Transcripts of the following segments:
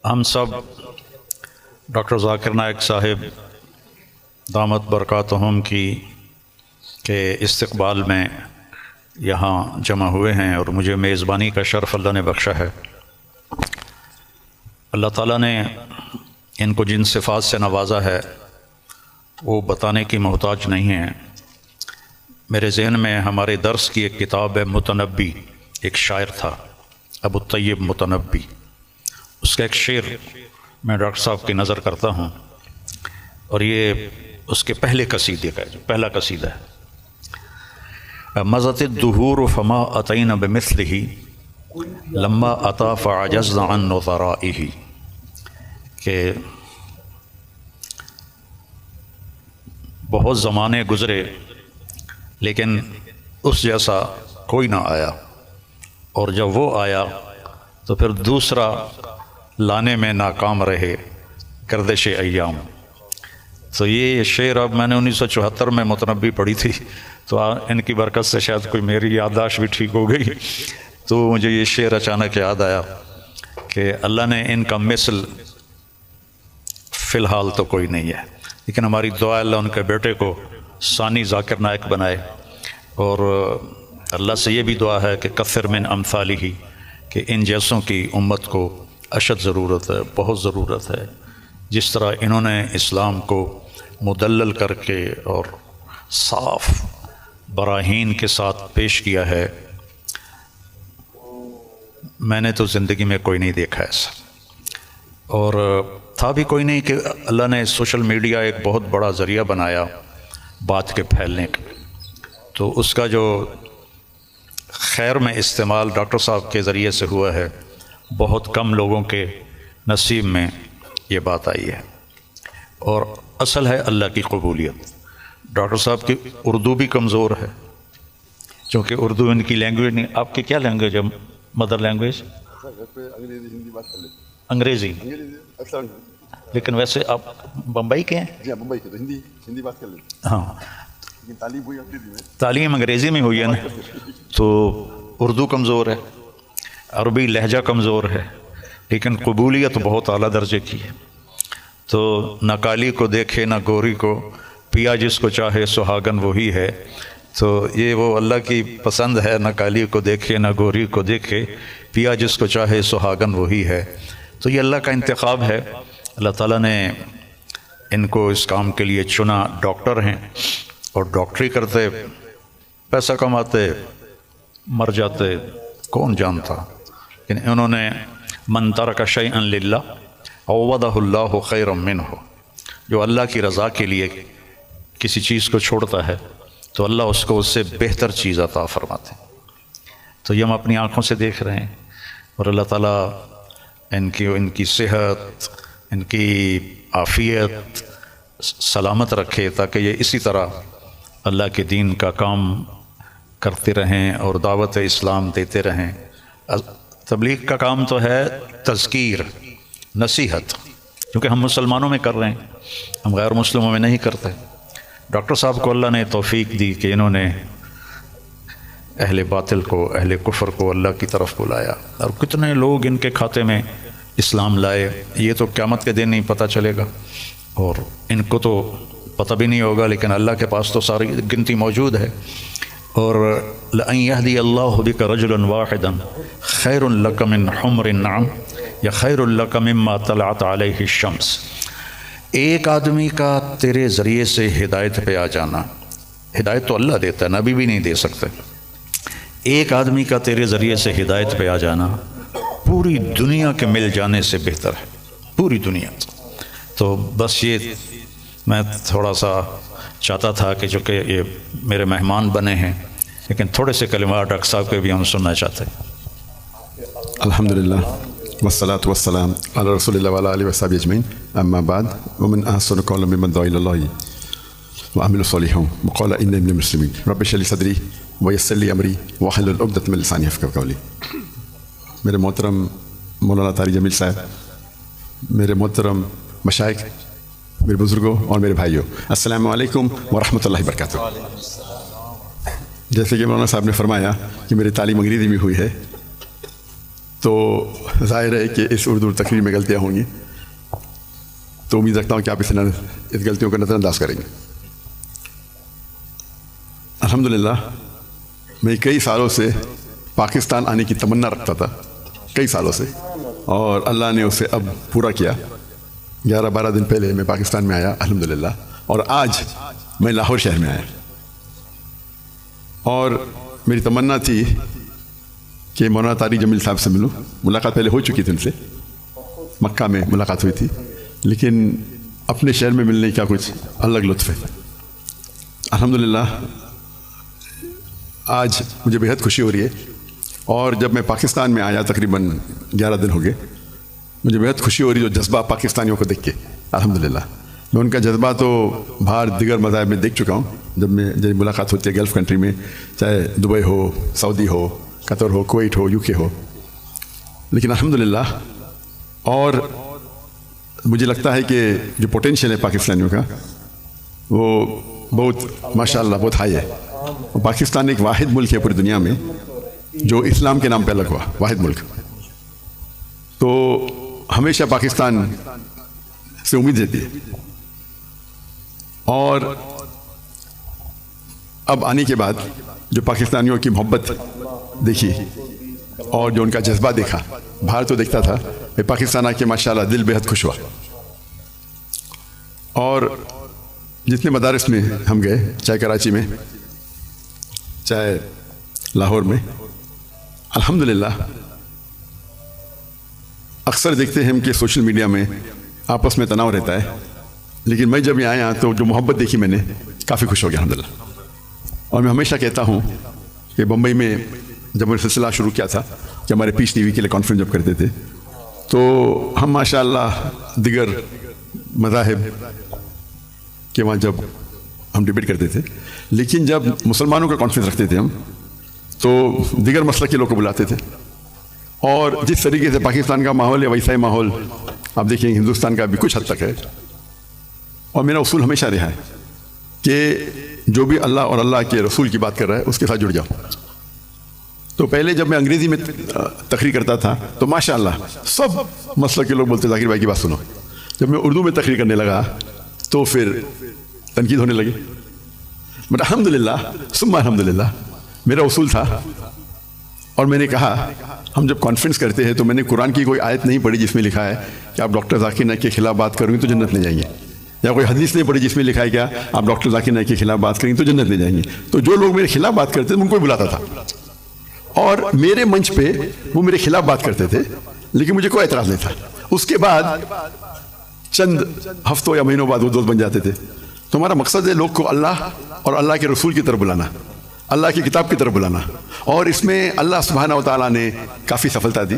ہم سب ڈاکٹر ذاکر نائک صاحب دامت برکاتہم کی کے استقبال میں یہاں جمع ہوئے ہیں اور مجھے میزبانی کا شرف اللہ نے بخشا ہے۔ اللہ تعالیٰ نے ان کو جن صفات سے نوازا ہے وہ بتانے کی محتاج نہیں ہیں۔ میرے ذہن میں ہمارے درس کی ایک کتاب ہے متنبی، ایک شاعر تھا ابو الطیب متنبی، اس کا ایک شعر میں ڈاکٹر صاحب کی نظر کرتا ہوں اور یہ اس کے پہلے قصیدے کا ہے، جو پہلا قصیدہ ہے۔ مزت الدہور فما اتین بمثلہ لما اتا فعجزنا عن نظرائہ، کہ بہت زمانے گزرے لیکن اس جیسا کوئی نہ آیا، اور جب وہ آیا تو پھر دوسرا لانے میں ناکام رہے گردش ایام۔ تو یہ شعر اب میں نے 1974 میں متنبی پڑھی تھی، تو ان کی برکت سے شاید کوئی میری یادداشت بھی ٹھیک ہو گئی، تو مجھے یہ شعر اچانک یاد آیا کہ اللہ نے ان کا مثل فی الحال تو کوئی نہیں ہے، لیکن ہماری دعا اللہ ان کے بیٹے کو ثانی ذاکر نائک بنائے، اور اللہ سے یہ بھی دعا ہے کہ کثر من امثالہ، کہ ان جیسوں کی امت کو اشد ضرورت ہے، بہت ضرورت ہے۔ جس طرح انہوں نے اسلام کو مدلل کر کے اور صاف براہین کے ساتھ پیش کیا ہے، میں نے تو زندگی میں کوئی نہیں دیکھا ایسا، اور تھا بھی کوئی نہیں کہ اللہ نے سوشل میڈیا ایک بہت بڑا ذریعہ بنایا بات کے پھیلنے کا، تو اس کا جو خیر میں استعمال ڈاکٹر صاحب کے ذریعے سے ہوا ہے، بہت کم لوگوں کے نصیب میں یہ بات آئی ہے، اور اصل ہے اللہ کی قبولیت۔ ڈاکٹر صاحب کی اردو بھی کمزور ہے، چونکہ اردو ان کی لینگویج نہیں۔ آپ کی کیا لینگویج ہے، مدر لینگویج؟ انگریزی، لیکن ویسے آپ بمبئی کے ہیں؟ جی بمبئی کے، تو ہندی بات کر لیتے۔ ہاں، تعلیم ہوئی انگریزی میں، تعلیم انگریزی میں ہوئی ہے نا، تو اردو کمزور ہے، عربی لہجہ کمزور ہے، لیکن قبولیت بہت اعلیٰ درجے کی ہے۔ تو نہ کالی کو دیکھے نہ گوری کو، پیا جس کو چاہے سہاگن وہی ہے۔ تو یہ وہ اللہ کی پسند ہے، نہ کالی کو دیکھے نہ گوری کو دیکھے، پیا جس کو چاہے سہاگن وہی ہے۔ تو یہ اللہ کا انتخاب ہے، اللہ تعالیٰ نے ان کو اس کام کے لیے چنا۔ ڈاکٹر ہیں اور ڈاکٹری کرتے، پیسہ کماتے، مر جاتے، کون جانتا، لیکن انہوں نے من ترک شیئا للہ عوضہ اللہ خیرا منہ، جو اللہ کی رضا کے لیے کسی چیز کو چھوڑتا ہے تو اللہ اس کو اس سے بہتر چیز عطا فرماتے ہیں۔ تو یہ ہم اپنی آنکھوں سے دیکھ رہے ہیں، اور اللہ تعالیٰ ان کی صحت، ان کی عافیت سلامت رکھے، تاکہ یہ اسی طرح اللہ کے دین کا کام کرتے رہیں اور دعوت اسلام دیتے رہیں۔ تبلیغ کا کام تو ہے تذکیر، نصیحت، کیونکہ ہم مسلمانوں میں کر رہے ہیں، ہم غیر مسلموں میں نہیں کرتے۔ ڈاکٹر صاحب کو اللہ نے توفیق دی کہ انہوں نے اہل باطل کو، اہل کفر کو اللہ کی طرف بلایا، اور کتنے لوگ ان کے کھاتے میں اسلام لائے، یہ تو قیامت کے دن نہیں پتہ چلے گا، اور ان کو تو پتہ بھی نہیں ہوگا، لیکن اللہ کے پاس تو ساری گنتی موجود ہے۔ اور لَأَن يَهْدِيَ اللَّهُ بِكَ رَجُلًا وَاحِدًا خَيْرٌ لَكَ مِنْ حُمْرِ النَّعَمِ یا خَيْرٌ لَكَ مِمَّا طَلَعَتْ عَلَيْهِ الشَّمْسُ۔ ایک آدمی کا تیرے ذریعے سے ہدایت پہ آ جانا، ہدایت تو اللہ دیتا ہے، نبی بھی نہیں دے سکتے، ایک آدمی کا تیرے ذریعے سے ہدایت پہ آ جانا پوری دنیا کے مل جانے سے بہتر ہے، پوری دنیا۔ تو بس یہ میں تھوڑا سا چاہتا تھا کہ چونکہ یہ میرے مہمان بنے ہیں، لیکن تھوڑے سے کلمات ڈاکٹر صاحب کے بھی ہم سننا چاہتے ہیں۔ الحمدللہ والصلاة والسلام علی رسول اللہ وعلی آلہ وصحبہ اجمعین، اما بعد، ومن احسن قولا ممن دعا الی اللہ وعمل صالحا وقال انی من المسلمین، رب اشرح لی صدری ویسر لی امری واحلل عقدۃ من لسانی یفقہوا قولی۔ میرے محترم مولانا طارق جمیل صاحب، میرے محترم مشائخ، میرے بزرگوں اور میرے بھائیوں، السلام علیکم ورحمۃ اللہ وبرکاتہ۔ جیسے کہ مولانا صاحب نے فرمایا کہ میری تعلیم انگریزی میں ہوئی ہے، تو ظاہر ہے کہ اس اردو تقریر میں غلطیاں ہوں گی، تو امید رکھتا ہوں کہ آپ اس غلطیوں کو نظر انداز کریں گے۔ الحمدللہ میں کئی سالوں سے پاکستان آنے کی تمنا رکھتا تھا، کئی سالوں سے، اور اللہ نے اسے اب پورا کیا۔ 11-12 دن پہلے میں پاکستان میں آیا الحمدللہ، اور آج میں لاہور شہر میں آیا، اور میری تمنا تھی کہ مولانا طارق جمیل صاحب سے ملوں۔ ملاقات پہلے ہو چکی تھی ان سے، مکہ میں ملاقات ہوئی تھی، لیکن اپنے شہر میں ملنے کا کچھ الگ لطف ہے۔ الحمدللہ آج مجھے بہت خوشی ہو رہی ہے، اور جب میں پاکستان میں آیا تقریباً 11 دن ہو گئے، مجھے بہت خوشی ہو رہی ہے جو جذبہ پاکستانیوں کو دیکھ کے۔ الحمدللہ میں ان کا جذبہ تو باہر دیگر مذاہب میں دیکھ چکا ہوں، جب ملاقات ہوتی ہے گلف کنٹری میں، چاہے دبئی ہو، سعودی ہو، قطر ہو، کویت ہو، UK ہو، لیکن الحمدللہ اور مجھے لگتا ہے کہ جو پوٹینشیل ہے پاکستانیوں کا وہ بہت ماشاءاللہ بہت ہائی ہے۔ پاکستان ایک واحد ملک ہے پوری دنیا میں جو اسلام کے نام پہ الگ ہوا، واحد ملک۔ تو ہمیشہ پاکستان سے امید رہتی ہے، اور اب آنے کے بعد جو پاکستانیوں کی محبت دیکھی اور جو ان کا جذبہ دیکھا، باہر تو دیکھتا تھا، پاکستان آ کے ماشاءاللہ دل بہت خوش ہوا۔ اور جتنے مدارس میں ہم گئے، چاہے کراچی میں، چاہے لاہور میں، الحمدللہ اکثر دیکھتے ہیں ہم کہ سوشل میڈیا میں آپس میں تناؤ رہتا ہے، لیکن میں جب یہاں آیا تو جو محبت دیکھی میں نے، کافی خوش ہو گیا الحمدللہ۔ اور میں ہمیشہ کہتا ہوں کہ بمبئی میں جب میں سلسلہ شروع کیا تھا کہ ہمارے پیس ٹی وی کے لیے کانفرنس جب کرتے تھے، تو ہم ماشاءاللہ دیگر مذاہب کہ وہاں جب ہم ڈیبیٹ کرتے تھے، لیکن جب مسلمانوں کا کانفرنس رکھتے تھے ہم، تو دیگر مسلک کے لوگ کو بلاتے تھے، اور جس طریقے سے پاکستان کا ماحول ہے ویسا ہی ماحول آپ دیکھیں ہندوستان کا بھی کچھ حد تک ہے۔ اور میرا اصول ہمیشہ رہا ہے کہ جو بھی اللہ اور اللہ کے رسول کی بات کر رہا ہے اس کے ساتھ جڑ جاؤ۔ تو پہلے جب میں انگریزی میں تقریر کرتا تھا تو ماشاءاللہ سب مسلک کے لوگ بولتے ذاکر بھائی کی بات سنو۔ جب میں اردو میں تقریر کرنے لگا تو پھر تنقید ہونے لگی، بٹ الحمدللہ ثم الحمدللہ میرا اصول تھا، اور میں نے کہا ہم جب کانفرنس کرتے ہیں تو میں نے قرآن کی کوئی آیت نہیں پڑھی جس میں لکھا ہے کہ آپ ڈاکٹر ذاکر نائک کے خلاف بات کریں گے تو جنت لے جائیں گے، یا کوئی حدیث نہیں پڑھی جس میں لکھا ہے کیا آپ ڈاکٹر ذاکر نائک کے خلاف بات کریں گے تو جنت لے جائیں گے۔ تو جو لوگ میرے خلاف بات کرتے تھے ان کو بلاتا تھا، اور میرے منچ پہ وہ میرے خلاف بات کرتے تھے، لیکن مجھے کوئی اعتراض نہیں تھا۔ اس کے بعد چند ہفتوں یا مہینوں بعد وہ دوست بن جاتے تھے۔ تو ہمارا مقصد ہے لوگ کو اللہ اور اللہ کے رسول کی طرف بلانا، اللہ کی کتاب کی طرف بلانا، اور اس میں اللہ سبحانہ و تعالیٰ نے کافی سفلتا دی۔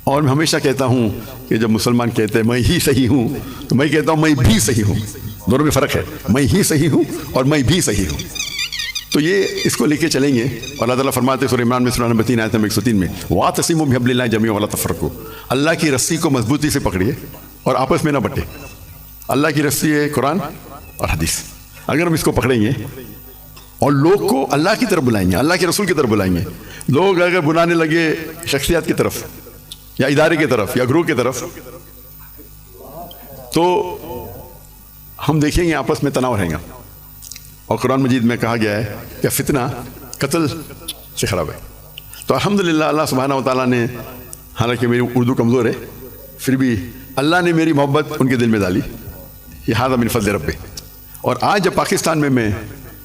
اور میں ہمیشہ کہتا ہوں کہ جب مسلمان کہتے ہیں میں ہی صحیح ہوں، تو میں کہتا ہوں میں بھی صحیح ہوں، دونوں میں فرق ہے، میں ہی صحیح ہوں اور میں بھی صحیح ہوں۔ تو یہ اس کو لے کے چلیں گے، اور اللہ تعالیٰ فرماتے ہیں سورہ عمران میں سورہ نمبر 3 آیت نمبر 103 میں وَاعْتَصِمُوا بِحَبْلِ اللَّهِ جَمِيعًا وَلَا تَفَرَّقُوا، اللہ کی رسی کو مضبوطی سے پکڑیے اور آپس میں نہ بٹے۔ اللہ کی رسی ہے قرآن اور حدیث، اگر ہم اس کو پکڑیں گے اور لوگ کو اللہ کی طرف بلائیں گے، اللہ کے رسول کی طرف بلائیں گے، لوگ اگر بلانے لگے شخصیات کی طرف یا ادارے کی طرف یا گروہ کی طرف، تو ہم دیکھیں گے آپس میں تناؤ رہیں گا۔ اور قرآن مجید میں کہا گیا ہے کہ فتنہ قتل سے خراب ہے۔ تو الحمدللہ اللہ سبحانہ و تعالیٰ نے، حالانکہ میری اردو کمزور ہے پھر بھی اللہ نے میری محبت ان کے دل میں ڈالی، یہ ھذا من فضل ربی۔ اور آج جب پاکستان میں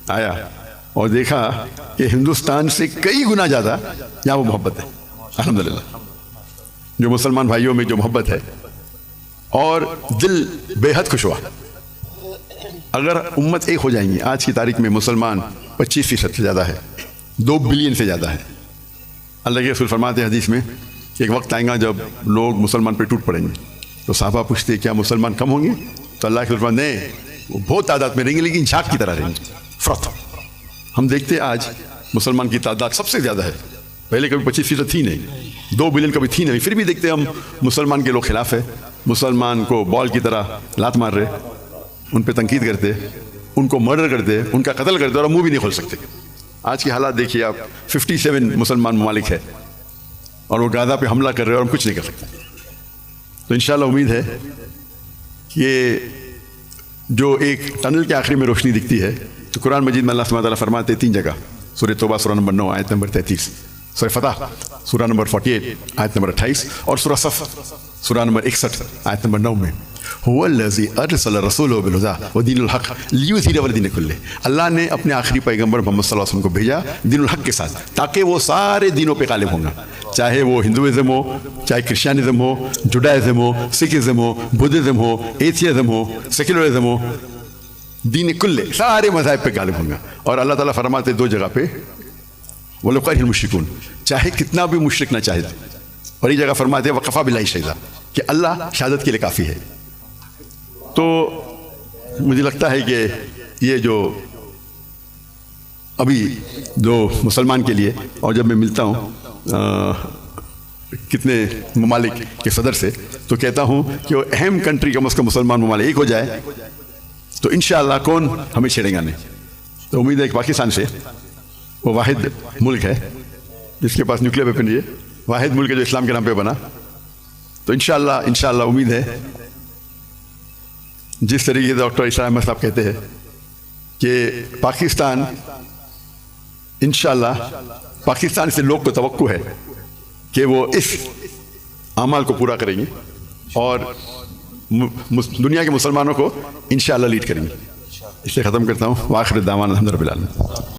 آیا اور دیکھا کہ ہندوستان سے کئی گنا زیادہ یہاں وہ محبت ہے، الحمدللہ جو مسلمان بھائیوں میں جو محبت ہے، اور دل بے حد خوش ہوا۔ اگر امت ایک ہو جائیں گی، آج کی تاریخ میں مسلمان 25% سے زیادہ ہے، 2 بلین سے زیادہ ہے۔ اللہ کے رسول فرماتے ہیں حدیث میں کہ ایک وقت آئے گا جب لوگ مسلمان پہ ٹوٹ پڑیں گے، تو صحابہ پوچھتے کیا مسلمان کم ہوں گے؟ تو اللہ کے رسول فرماتے ہیں نہیں، وہ بہت تعداد میں رہیں گے لیکن جھاگ کی طرح رہیں گے، فرت۔ ہم دیکھتے آج مسلمان کی تعداد سب سے زیادہ ہے، پہلے کبھی 25% تھی نہیں، 2 بلین کبھی تھی نہیں، پھر بھی دیکھتے ہم مسلمان کے لوگ خلاف ہے، مسلمان کو بال کی طرح لات مار رہے، ان پہ تنقید کرتے، ان کو مرڈر کرتے، ان کا قتل کرتے، اور منہ بھی نہیں کھول سکتے۔ آج کی حالات دیکھیے آپ، 57 مسلمان ممالک ہے، اور وہ غازہ پہ حملہ کر رہے ہیں اور ہم کچھ نہیں کر سکتے. تو انشاءاللہ امید ہے کہ جو ایک ٹنل کے آخری میں روشنی دکھتی ہے تو قرآن مجید میں اللہ سبحانہ تعالیٰ فرماتے ہیں 3 جگہ، سورہ توبہ سورہ نمبر 9 آیت نمبر 33، سورہ فتح سورہ نمبر 48 آیت نمبر 28 اور سورہ صف سورہ نمبر 61 آیت نمبر 9 میں هو الذی ارسل رسولہ بالہدی ودین الحق لیظہرہ علی الدین کلہ. اللہ نے اپنے آخری پیغمبر محمد صلی اللہ علیہ وسلم کو بھیجا دین الحق کے ساتھ تاکہ وہ سارے دینوں پہ غالب ہوں گا، چاہے وہ ہندوازم ہو، چاہے کرسچینزم ہو، جوڈائزم ہو، سکھزم ہو، بدھزم ہو، ایتھیزم ہو، سیکولرزم ہو، دین کلے سارے مذاہب پہ غالب ہوں گا. اور اللہ تعالیٰ فرماتے 2 جگہ پہ وَلَوْ كَرِهَ الْمُشْرِكُونَ، چاہے کتنا بھی مشرک نہ چاہے. اور یہ جگہ فرماتے ہیں وَكَفَىٰ بِاللَّهِ شَهِيدًا، کہ اللہ شہادت کے لیے کافی ہے. تو مجھے لگتا ہے کہ یہ جو ابھی جو مسلمان کے لیے، اور جب میں ملتا ہوں کتنے ممالک کے صدر سے تو کہتا ہوں کہ وہ اہم کنٹری کم از کم مسلمان ممالک ایک ہو جائے تو انشاءاللہ کون ہمیں چھیڑے گا نہیں. تو امید ہے کہ پاکستان سے وہ واحد ملک ہے جس کے پاس نیوکلیر ویپن ہے، واحد ملک ہے جو اسلام کے نام پہ بنا. تو انشاءاللہ امید ہے جس طریقے سے ڈاکٹر عیسیٰ احمد صاحب کہتے ہیں کہ پاکستان انشاءاللہ پاکستان سے لوگ کو توقع ہے کہ وہ اس اعمال کو پورا کریں گے اور دنیا کے مسلمانوں کو انشاءاللہ لیڈ کریں گے. اس سے ختم کرتا ہوں. وآخر دعوانا الحمد للہ رب العالمین.